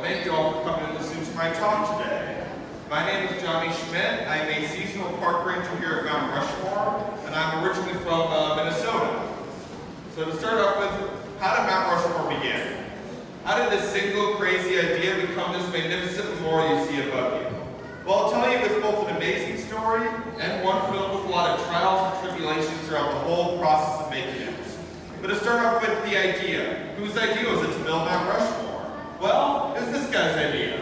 thank you all for coming and listening to my talk today. My name is Schmidt. I am a seasonal park ranger here at Mount Rushmore, and I'm originally from Minnesota. So to start off with, how did Mount Rushmore begin? How did this single crazy idea become this magnificent memorial you see above you? Well, I'll tell you it's both an amazing story and one filled with a lot of trials and tribulations throughout the whole process of making it. But to start off with the idea, whose idea was it to build Mount Rushmore? Well, it was this guy's idea.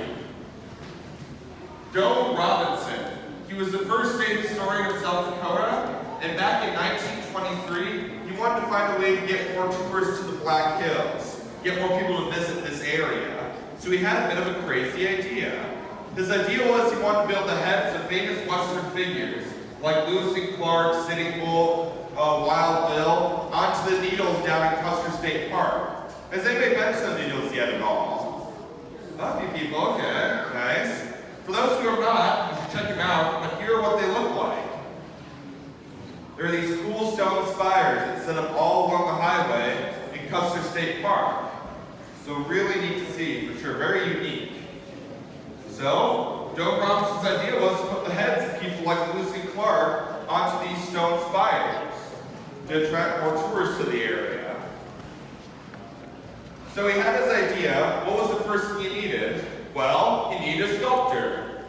Doane Robinson. He was the first state historian of South Dakota, and back in 1923, he wanted to find a way to get more tourists to the Black Hills, get more people to visit this area. So he had a bit of a crazy idea. His idea was he wanted to build the heads of famous Western figures, like Lewis and Clark, Sitting Bull, Wild Bill, onto the needles down in Custer State Park. Has anybody been to the needles yet at all? A few people, okay, nice. For those who are not, you should check them out, but here are what they look like. There are these cool stone spires that set up all along the highway in Custer State Park. So really neat to see, for sure, very unique. So, Doane Robinson's idea was to put the heads of people like Lewis and Clark onto these stone spires to attract more tourists to the area. So he had his idea. What was the first thing he needed? Well, he needed a sculptor.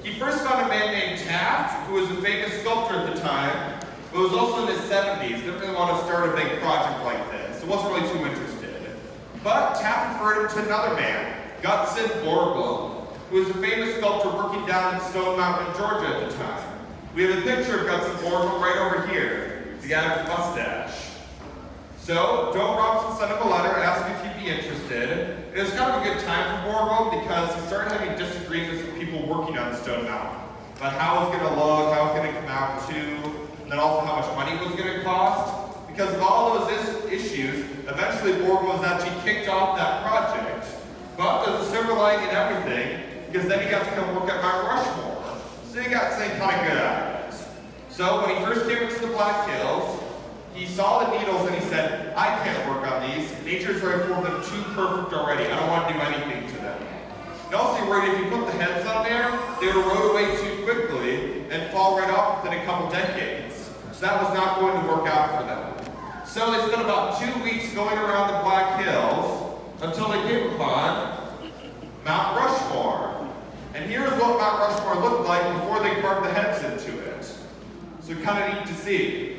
He first found a man named Taft, who was a famous sculptor at the time, but was also in his 70s, didn't really want to start a big project like this, so wasn't really too interested. But Taft referred him to another man, Gutzon Borglum, who was a famous sculptor working down in Stone Mountain, Georgia at the time. We have a picture of Gutzon Borglum right over here, the guy with the mustache. So, Doane Robinson sent him a letter asking if he'd be interested. It was kind of a good time for Borglum because he started having disagreements with people working on Stone Mountain about how it was going to look, how it was going to come out too, and then also how much money it was going to cost. Because of all those issues, eventually Borglum was actually kicked off that project. But there's a silver lining in everything, because then he got to come work at Mount Rushmore. So he got something kind of good out of it. So when he first came into the Black Hills, he saw the needles and he said, I can't work on these. Nature's already formed them too perfect already. I don't want to do anything to them. And also he worried if you put the heads on there, they would erode away too quickly and fall right off within a couple decades. So that was not going to work out for them. So they spent about 2 weeks going around the Black Hills until they came upon Mount Rushmore. And here's what Mount Rushmore looked like before they carved the heads into it. So kind of neat to see.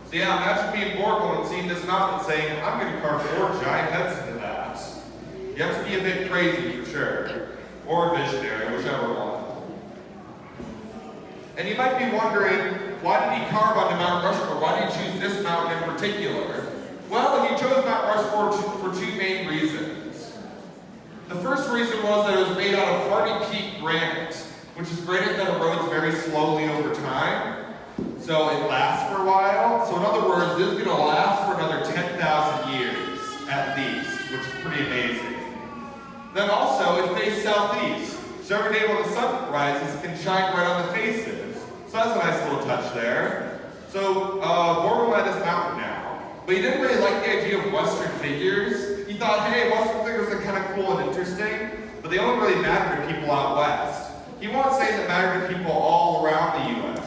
So yeah, imagine being Borglum and seeing this mountain and saying, I'm going to carve 4 giant heads into that. You have to be a bit crazy for sure. Or visionary, whichever one. And you might be wondering, why did he carve onto Mount Rushmore? Why did he choose this mountain in particular? Well, he chose Mount Rushmore for 2 main reasons. The first reason was that it was made out of Hardy Peak granite, which is granite that erodes very slowly over time. So it lasts for a while. So in other words, this is going to last for another 10,000 years at least, which is pretty amazing. Then also, it faces southeast. So every day when the sun rises, it can shine right on the faces. So that's a nice little touch there. So Borglum had this mountain now. But he didn't really like the idea of Western figures. He thought, hey, Western figures are kind of cool and interesting, but they only really matter to people out west. He wants something that matter to people all around the U.S.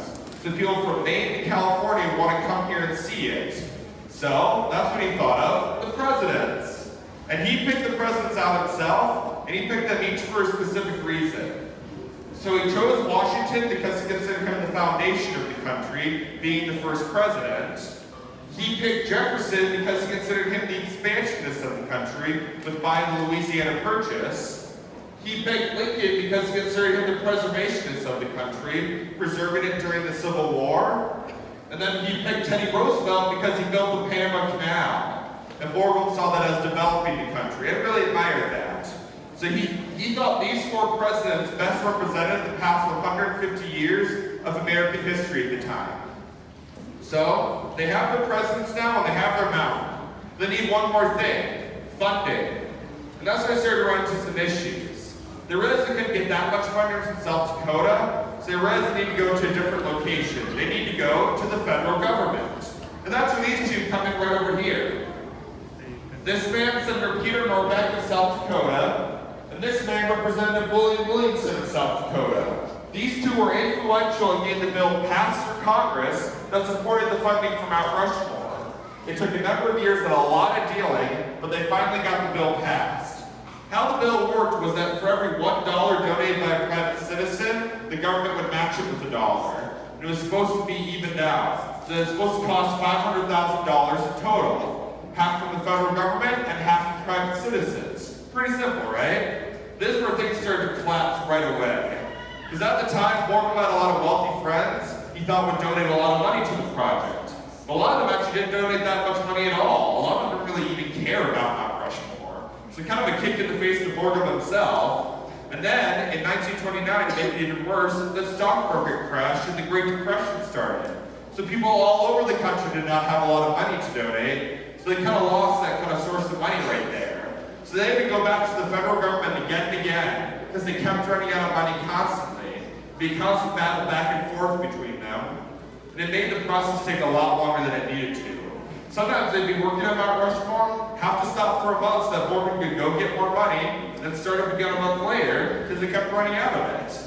So people from Maine to California want to come here and see it. So that's what he thought of, the presidents. And he picked the presidents out himself, and he picked them each for a specific reason. So he chose Washington because he considered him the foundation of the country, being the first president. He picked Jefferson because he considered him the expansionist of the country with buying the Louisiana Purchase. He picked Lincoln because he considered him the preservationist of the country, preserving it during the Civil War. And then he picked Teddy Roosevelt because he built the Panama Canal. And Borglum saw that as developing the country and really admired that. So he thought these 4 presidents best represented the past 150 years of American history at the time. So they have their presidents now and they have their mountain. They need one more thing, funding. And that's when I started running into some issues. They realized they couldn't get that much funding from South Dakota, so they realized they need to go to a different location. They need to go to the federal government. And that's where these two come in right over here. This man, Senator Peter Norbeck of South Dakota, this man, Representative William Williamson of South Dakota. These two were influential in getting the bill passed through Congress that supported the funding for Mount Rushmore. It took a number of years and a lot of dealing, but they finally got the bill passed. How the bill worked was that for every $1 donated by a private citizen, the government would match it with $1. It was supposed to be evened out. So it was supposed to cost $500,000 in total. Half from the federal government and half from private citizens. Pretty simple, right? This is where things started to collapse right away. Because at the time, Borglum had a lot of wealthy friends he thought would donate a lot of money to the project. But a lot of them actually didn't donate that much money at all. A lot of them didn't really even care about Mount Rushmore. So kind of a kick in the face to Borglum himself. And then, in 1929, to make it even worse, the stock market crashed and the Great Depression started. So people all over the country did not have a lot of money to donate, so they kind of lost that kind of source of money right there. So they had to go back to the federal government again and again, because they kept running out of money constantly. It'd be a constant battle back and forth between them. And it made the process take a lot longer than it needed to. Sometimes they'd be working on Mount Rushmore, have to stop for a month so that Borglum could go get more money, and then start up again a month later, because they kept running out of it.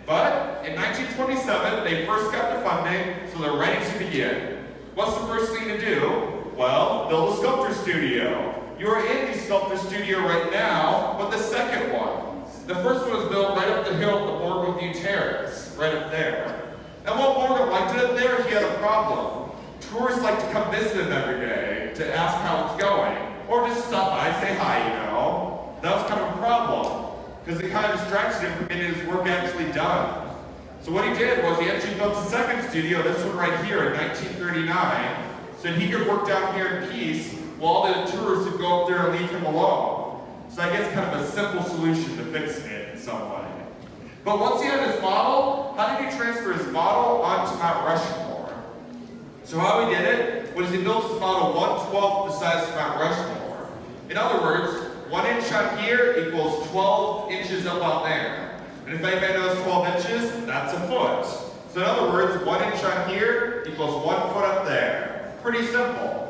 But in 1927, they first got the funding, so they're ready to begin. What's the first thing to do? Well, build a sculptor studio. You are in the sculptor studio right now, but the second one. The first one was built right up the hill at the Borglum View Terrace, right up there. And while Borglum liked it up there, he had a problem. Tourists like to come visit him every day to ask how it's going, or just stop by, say hi, you know. That was kind of a problem, because it kind of distracted him from getting his work actually done. So what he did was he actually built a second studio, this one right here in 1939, so that he could work down here in peace while the tourists would go up there and leave him alone. So I guess kind of a simple solution to fixing it in some way. But once he had his model, how did he transfer his model onto Mount Rushmore? So how he did it was he built his model 1/12 the size of Mount Rushmore. In other words, 1 inch on here equals 12 inches up on there. And if anybody knows 12 inches, that's a foot. So in other words, 1 inch on here equals 1 foot up there. Pretty simple.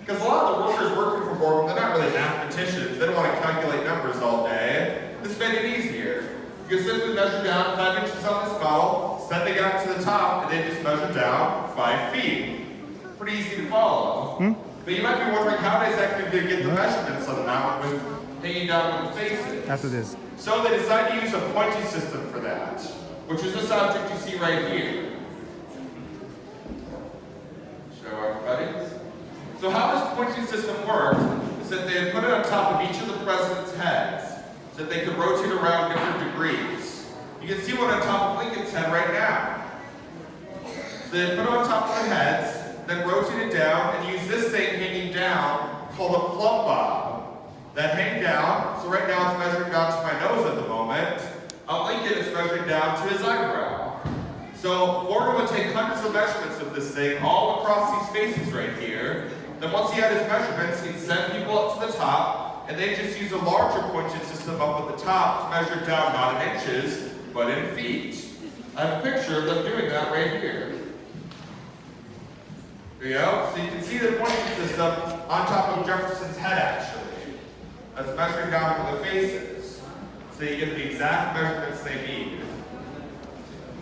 Because a lot of the workers working for Borglum, they're not really mathematicians. They don't want to calculate numbers all day. This made it easier. You can simply measure down 5 inches on this model, send it out to the top, and then just measure down 5 feet. Pretty easy to follow. But you might be wondering how they exactly get the measurements of the mountain with hanging down with the faces. After this. So they decided to use a pointing system for that, which is this object you see right here. Show everybody. So how this pointing system worked is that they had put it on top of each of the president's heads so that they could rotate around different degrees. You can see one on top of Lincoln's head right now. So they put it on top of the heads, then rotate it down, and use this thing hanging down called a plumb bob. That hang down, so right now it's measuring down to my nose at the moment. On Lincoln, it's measuring down to his eyebrow. So Borglum would take hundreds of measurements of this thing all across these faces right here. Then once he had his measurements, he'd send people up to the top, and they'd just use a larger pointing system up at the top to measure down not in inches, but in feet. I have a picture of them doing that right here. There you go. So you can see the pointing system on top of Jefferson's head, actually. That's measuring down from the faces. So you get the exact measurements they need.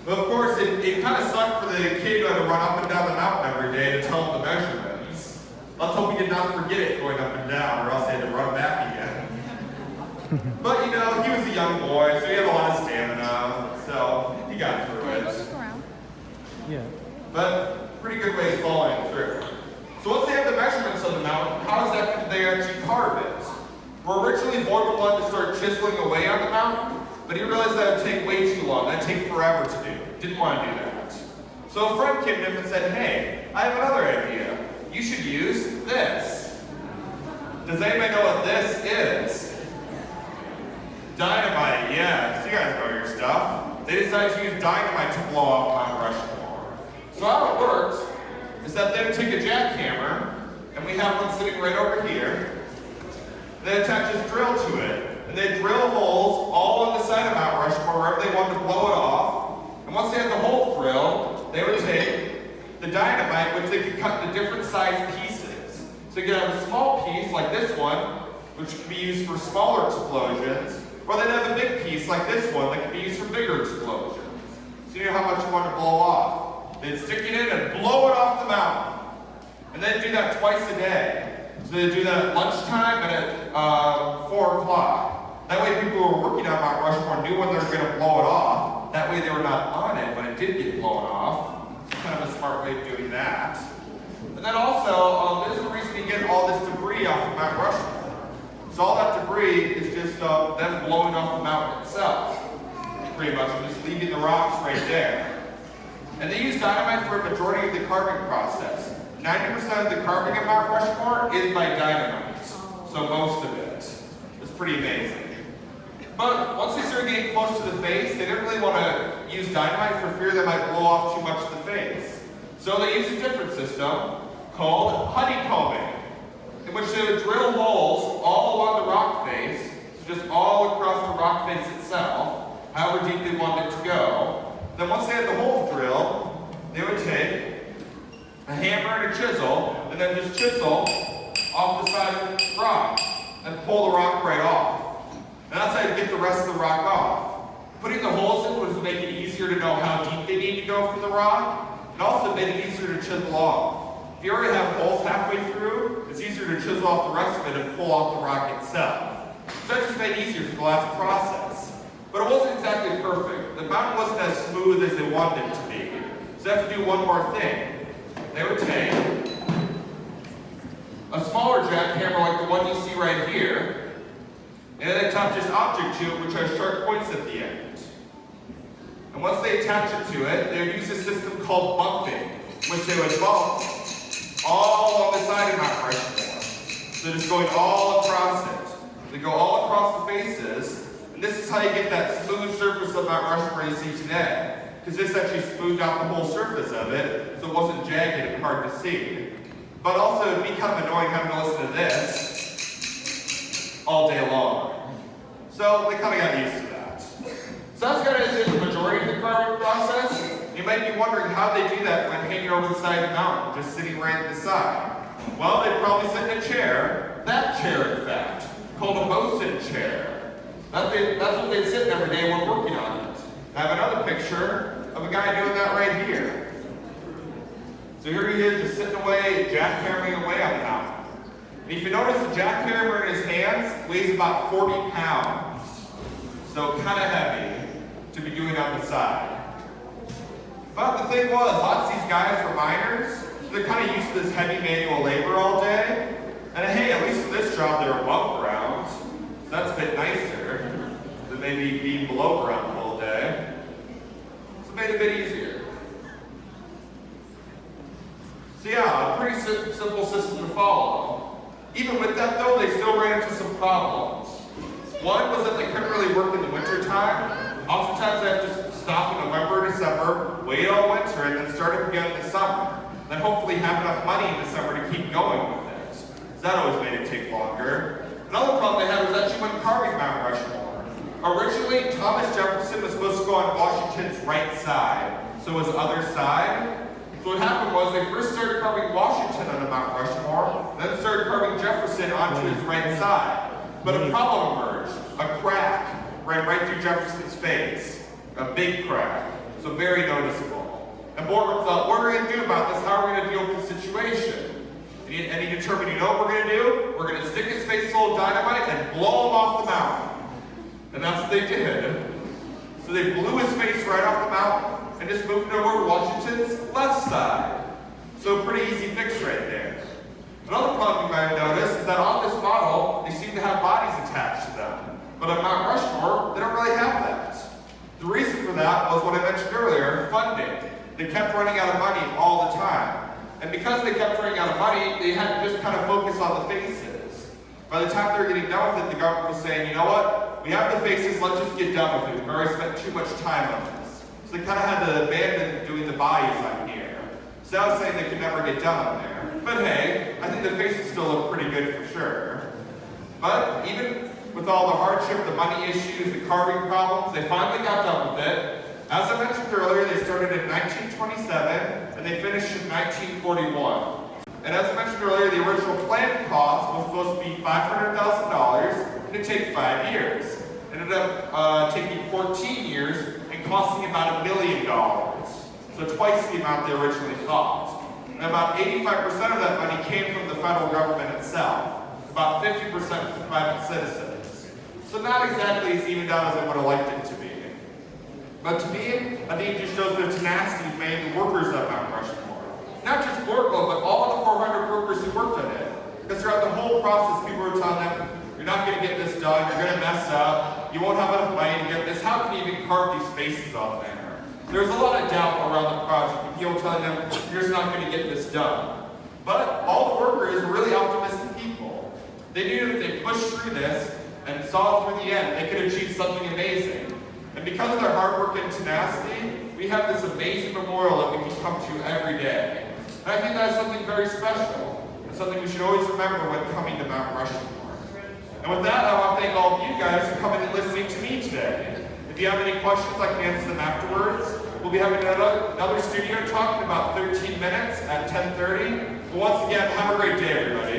But of course, it kind of sucked for the kid who had to run up and down the mountain every day to tell him the measurements. Let's hope he did not forget it going up and down, or else he had to run back again. But you know, he was a young boy, so he had a lot of stamina, so he got through it. Yeah. But pretty good way of following through. So once they have the measurements of the mountain, how is that did they actually carve it? Well, originally Borglum wanted to start chiseling away on the mountain, but he realized that would take way too long. That'd take forever to do. Didn't want to do that. So a friend came to him and said, hey, I have another idea. You should use this. Does anybody know what this is? Dynamite, yes. You guys know your stuff. They decided to use dynamite to blow up Mount Rushmore. So how it worked is that they would take a jackhammer, and we have one sitting right over here. They attach this drill to it, and they drill holes all on the side of Mount Rushmore wherever they wanted to blow it off. And once they had the hole drilled, they would take the dynamite, which they could cut into different size pieces. So you could have a small piece like this one, which could be used for smaller explosions. Or they'd have a big piece like this one that could be used for bigger explosions. So you know how much you want to blow off. They'd stick it in and blow it off the mountain. And they'd do that twice a day. So they'd do that at lunchtime and at 4 o'clock. That way people who were working on Mount Rushmore knew when they were going to blow it off. That way they were not on it when it did get blown off. Kind of a smart way of doing that. And then also, this is the reason you get all this debris off of Mount Rushmore. So all that debris is just them blowing off the mountain itself. Pretty much, just leaving the rocks right there. And they use dynamite for a majority of the carving process. 90% of the carving of Mount Rushmore is by dynamite. So most of it. It's pretty amazing. But once they started getting close to the face, they didn't really want to use dynamite for fear they might blow off too much of the face. So they used a different system called honeycombing, in which they would drill holes all along the rock face, so just all across the rock face itself, however deep they wanted it to go. Then once they had the holes drilled, they would take a hammer and a chisel, and then just chisel off the side of the rock, and pull the rock right off. And that's how you get the rest of the rock off. Putting the holes in was to make it easier to know how deep they need to go for the rock, and also made it easier to chisel off. If you already have holes halfway through, it's easier to chisel off the rest of it and pull off the rock itself. So that just made it easier for the last process. But it wasn't exactly perfect. The mountain wasn't as smooth as they wanted it to be. So they have to do one more thing. They would take a smaller jackhammer like the one you see right here, and then attach this object to it which has sharp points at the end. And once they attach it to it, they would use a system called bumping, which they would bump all on the side of Mount Rushmore. So just going all across it. They go all across the faces, and this is how you get that smooth surface of Mount Rushmore you see today. Because this actually smoothed out the whole surface of it, so it wasn't jagged and hard to see. But also, it'd be kind of annoying having to listen to this all day long. So they kind of got used to that. So that's kind of the majority of the carving process. You might be wondering how they do that when hanging over the side of the mountain, just sitting right at the side. Well, they'd probably sit in a chair, that chair in fact, called a bosun chair. That's what they'd sit in every day when working on it. I have another picture of a guy doing that right here. So here he is just sitting away, jackhammering away on the mountain. And if you notice the jackhammer in his hands weighs about 40 pounds. So kind of heavy to be doing on the side. But the thing was, lots of these guys were miners, so they're kind of used to this heavy manual labor all day. And hey, at least for this job, they're above ground. So that's a bit nicer than maybe being below ground the whole day. So it made it a bit easier. So yeah, a pretty simple system to follow. Even with that though, they still ran into some problems. One was that they couldn't really work in the winter time. Oftentimes they have to stop in November or December, wait all winter, and then start up again in the summer. Then hopefully have enough money in the summer to keep going with it. So that always made it take longer. Another problem they had was actually when carving Mount Rushmore. Originally, Thomas Jefferson was supposed to go on Washington's right side, so his other side. So what happened was they first started carving Washington on Mount Rushmore, then started carving Jefferson onto his right side. But a problem emerged. A crack ran right through Jefferson's face. A big crack. So very noticeable. And Borglum thought, what are we going to do about this? How are we going to deal with the situation? And he determined, you know what we're going to do? We're going to stick his face full of dynamite and blow him off the mountain. And that's what they did. So they blew his face right off the mountain and just moved him over to Washington's left side. So a pretty easy fix right there. Another problem you might have noticed is that on this model, they seem to have bodies attached to them. But on Mount Rushmore, they don't really have that. The reason for that was what I mentioned earlier, funding. They kept running out of money all the time. And because they kept running out of money, they had to just kind of focus on the faces. By the time they were getting done with it, the government was saying, you know what? We have the faces, let's just get done with it. We've already spent too much time on this. So they kind of had to abandon doing the bodies on here. So I was saying they could never get done on there. But hey, I think the faces still look pretty good for sure. But even with all the hardship, the money issues, the carving problems, they finally got done with it. As I mentioned earlier, they started in 1927 and they finished in 1941. And as I mentioned earlier, the original planned cost was supposed to be $500,000 and it'd take 5 years. And in ended up taking 14 years and costing about $1 million. So twice the amount they originally thought. And about 85% of that money came from the federal government itself. About 50% from private citizens. So not exactly as evened out as I would have liked it to be. But to me, I think it just shows the tenacity of many of the workers at Mount Rushmore. Not just Borglum, but all of the 400 workers who worked on it. Because throughout the whole process, people were telling them, you're not going to get this done, you're going to mess up, you won't have enough money to get this, how can you even carve these faces on there? There's a lot of doubt around the project, and people telling them, you're just not going to get this done. But all the workers were really optimistic people. They knew that if they pushed through this and saw it through the end, they could achieve something amazing. And because of their hard work and tenacity, we have this amazing memorial that we can come to every day. And I think that is something very special, and something we should always remember when coming to Mount Rushmore. And with that, I want to thank all of you guys for coming and listening to me today. If you have any questions, I can answer them afterwards. We'll be having another studio talk in about 13 minutes at 10:30. But once again, have a great day, everybody.